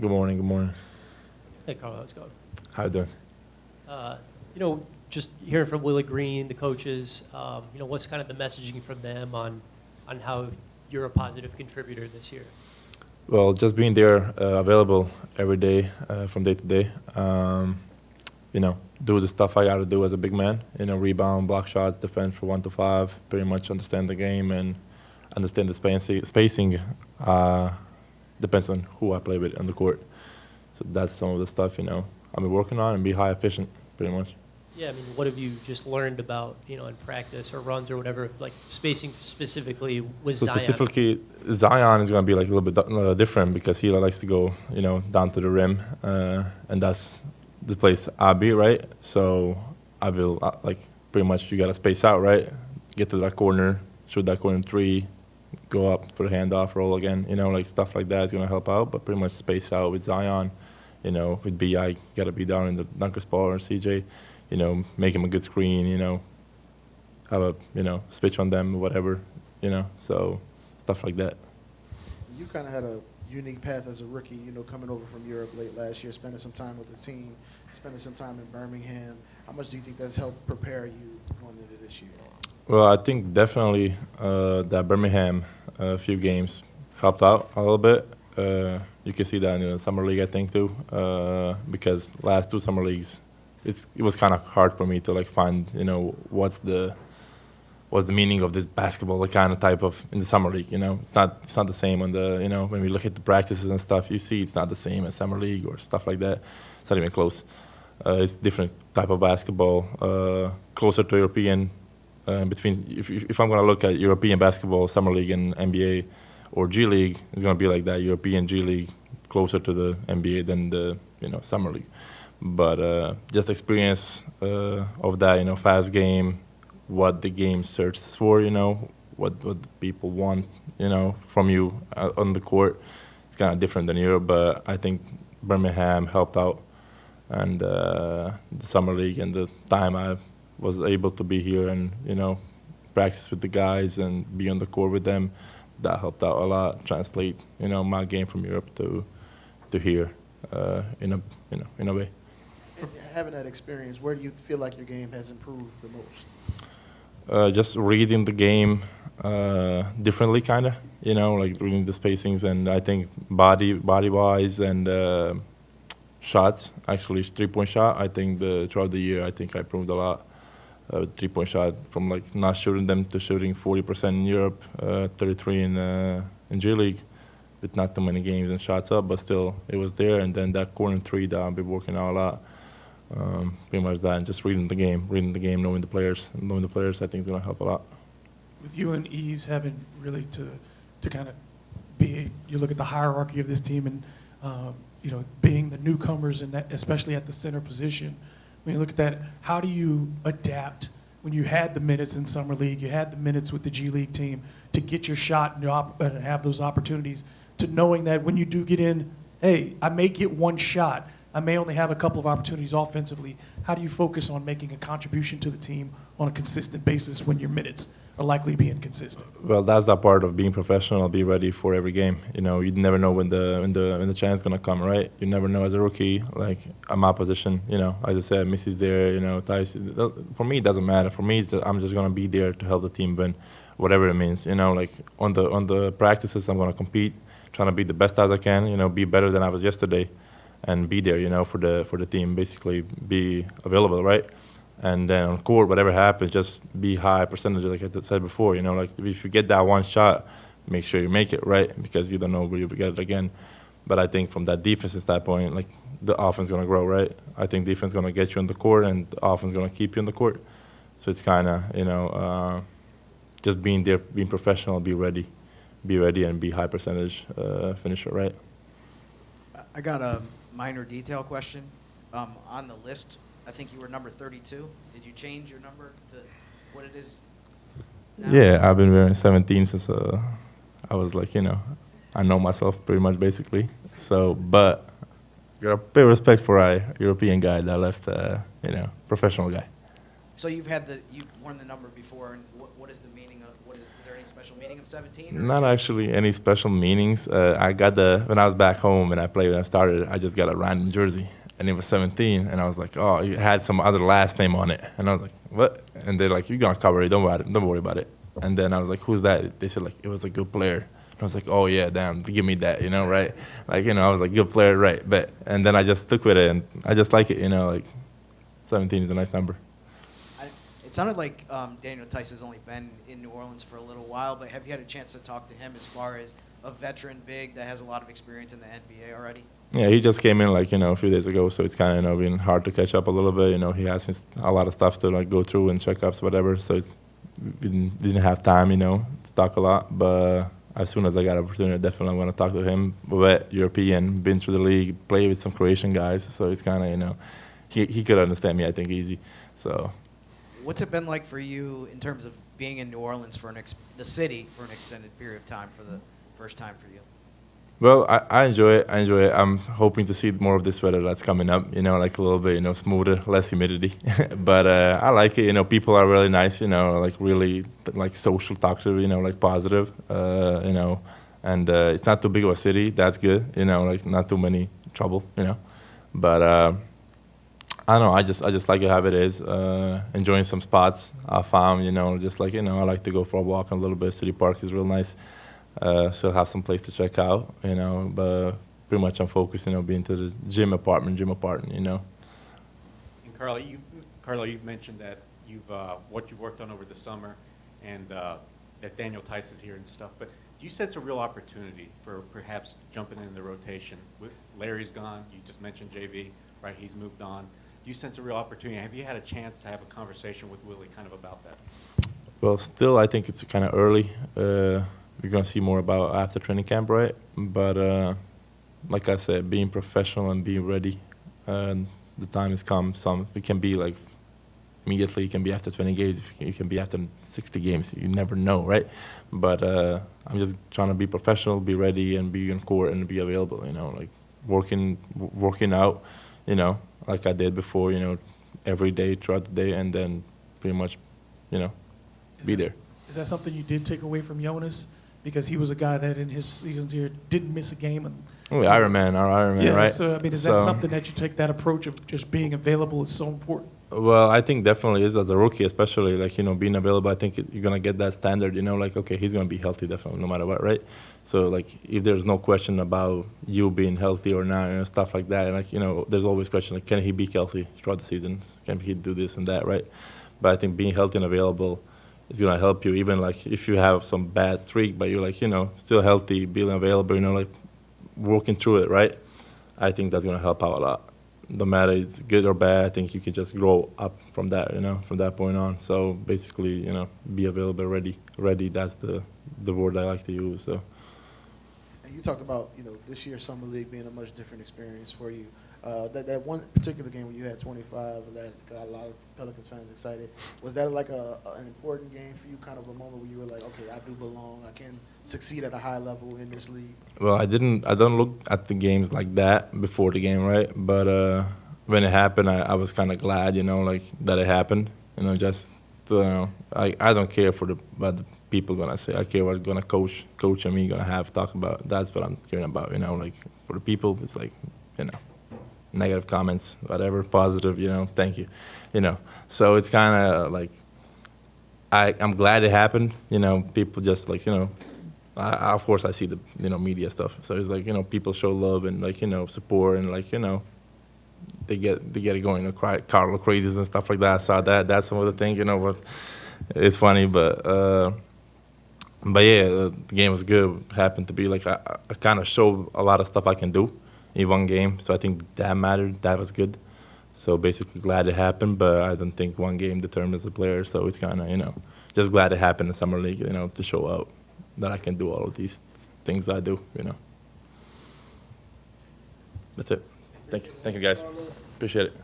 Good morning. Good morning. Hey, Karlo, how's it going? How you doing? Just hearing from Willie Green, the coaches, what's kind of the messaging from them on how you're a positive contributor this year? Well, just being there, available every day, from day to day. Do the stuff I got to do as a big man. Rebound, block shots, defend for 1 to 5. Pretty much understand the game and understand the spacing. Depends on who I play with on the court. So that's some of the stuff I've been working on and be high efficient, pretty much. Yeah, I mean, what have you just learned about, in practice or runs or whatever, like spacing specifically with So Zion? specifically, Zion is going to be like a little bit different because he likes to go, down to the rim, and that's the place I'll be, right? So I will pretty much you got to space out, right? Get to that corner, shoot that corner 3, go up for the handoff, roll again, stuff like that is going to help out. But pretty much space out with Zion, with BI, got to be down in the dunker spot or CJ. Make him a good screen, have a, switch on them, whatever, so stuff like that. You kind of had a unique path as a rookie, coming over from Europe late last year, spending some time with the team, spending some time in Birmingham. How much do you think that's helped prepare you going into this year? Well, I think definitely that Birmingham few games helped out a little bit. You can see that in the summer league, I think, too, because last 2 summer leagues, it was kind of hard for me to find what's the meaning of this basketball kind of type of in the summer league. It's not the same on the when we look at the practices and stuff, you see it's not the same as summer league or stuff like that. It's not even close. It's different type of basketball, closer to European. Between if I'm gonna look at European basketball, summer league and NBA or G League, it's gonna be like that European G League closer to the NBA than the summer league. But just experience of that, fast game, what the game searches for, what people want, from you on the court. It's kind of different than Europe, but I think Birmingham helped out, and the summer league and the time I was able to be here and practice with the guys and be on the court with them, that helped out a lot. Translate my game from Europe to here in a way. And having that experience, where do you feel like your game has improved the most? Just reading the game differently, kind of, reading the spacings, and I think body-wise and shots, actually 3-point shot. I think throughout the year, I think I improved a lot. 3-point shot from not shooting them to shooting 40% in Europe, 33 in G League, with not too many games and shots up, but still it was there. And then that corner 3 that I've been working out a lot. Pretty much that, and just reading the game, knowing the players, I think is going to help a lot. With you and Yves having really to kind of be, you look at the hierarchy of this team and being the newcomers and that, especially at the center position. When you look at that, how do you adapt when you had the minutes in summer league, you had the minutes with the G League team to get your shot and have those opportunities, to knowing that when you do get in, hey, I may get one shot, I may only have a couple of opportunities offensively. How do you focus on making a contribution to the team on a consistent basis when your minutes are likely to be inconsistent? Well, that's that part of being professional. Be ready for every game. You never know when the chance is gonna come, right? You never know as a rookie. At my position, as I said, Missi's there. Tyson. For me, it doesn't matter. For me, I'm just gonna be there to help the team win, whatever it means. On the practices, I'm gonna compete, trying to be the best as I can. Be better than I was yesterday. And be there, for the team, basically be available, right? And then on court, whatever happens, just be high percentage, like I said before. If you get that one shot, make sure you make it, right? Because you don't know where you'll get it again. But I think from that defensive standpoint, the offense is gonna grow, right? I think defense is gonna get you on the court, and the offense is gonna keep you on the court. So it's kind of, just being there, being professional, be ready, and be high percentage finisher, right? I got a minor detail question. On the list, I think you were number 32. Did you change your number to what it is now? Yeah, I've been wearing 17 since I was I know myself pretty much basically. So, but got a bit of respect for a European guy that left, professional guy. So you've worn the number before, and what is the meaning of, is there any special meaning of 17? Or Not just- actually any special meanings. I got when I was back home and when I started, I just got a random jersey, and it was 17, and I was like, oh, it had some other last name on it, and I was like, what? And they're like, you're gonna cover it, don't worry about it. And then I was like, who's that? They said like, it was a good player. And I was like, oh yeah, damn, give me that, right? Like, I was like, good player, right? But and then I just stuck with it, and I just like it, like 17 is a nice number. It sounded like Daniel Theis has only been in New Orleans for a little while, but have you had a chance to talk to him as far as a veteran big that has a lot of experience in the NBA already? Yeah, he just came in a few days ago, so it's kind of been hard to catch up a little bit. He has a lot of stuff to go through and checkups, whatever. So didn't have time, to talk a lot. But as soon as I got an opportunity, I definitely want to talk to him. But European, been through the league, played with some Croatian guys, so it's kind of he could understand me, I think, easy. So. What's it been like for you in terms of being in New Orleans the city for an extended period of time for the first time for you? Well, I enjoy it. I'm hoping to see more of this weather that's coming up, like a little bit, smoother, less humidity. But I like it. People are really nice, really social, talkative, positive, and it's not too big of a city. That's good, not too many trouble, But I don't know. I just like it how it is. Enjoying some spots I found, just I like to go for a walk a little bit. City Park is real nice. Still have some place to check out, but pretty much I'm focused, being to the gym apartment, And Karlo, you've mentioned that what you've worked on over the summer, and that Daniel Theis is here and stuff. But do you sense a real opportunity for perhaps jumping in the rotation? With Larry's gone, you just mentioned JV, right? He's moved on. Do you sense a real opportunity? Have you had a chance to have a conversation with Willie kind of about that? Well, still, I think it's kind of early. We're going to see more about after training camp, right? But like I said, being professional and being ready, the time has come. It can be immediately, it can be after 20 games, it can be after 60 games. You never know, right? But I'm just trying to be professional, be ready, and be on court and be available, working out, like I did before, every day, throughout the day, and then pretty much, be there. Is that something you did take away from Jonas? Because he was a guy that in his seasons here didn't miss a game. And Iron Man, yeah, right? So, is that something that you take that approach of just being available is so important? Well, I think definitely is as a rookie, especially being available. I think you're gonna get that standard. Okay, he's gonna be healthy definitely, no matter what, right? So if there's no question about you being healthy or not, stuff like that, and there's always question can he be healthy throughout the seasons? Can he do this and that, right? But I think being healthy and available is gonna help you. Even if you have some bad streak, but you're still healthy, being available, working through it, right? I think that's gonna help out a lot. No matter it's good or bad, I think you can just grow up from that, from that point on. So basically, be available, ready. That's the word I like to use. So. And you talked about, this year's summer league being a much different experience for you. That one particular game where you had 25, that got a lot of Pelicans fans excited. Was that an important game for you, kind of a moment where you were like, okay, I do belong, I can succeed at a high level in this league? Well, I don't look at the games like that before the game, right? But when it happened, I was kind of glad, that it happened. I don't care what the people gonna say. I care what gonna coach and me gonna have talk about. That's what I'm caring about, for the people, it's negative comments, whatever, positive, thank you, So it's kind of I'm glad it happened, people just of course I see the, media stuff. So it's people show love and support and they get it going, Karlo crazies and stuff like that. I saw that. That's some of the things, but it's funny, but yeah, the game was good. Happened to be I kind of showed a lot of stuff I can do in one game, so I think that mattered. That was good. So basically glad it happened, but I don't think one game determines a player. So it's kind of, just glad it happened in summer league, to show out that I can do all of these things I do, That's it. Thank you guys. Appreciate it.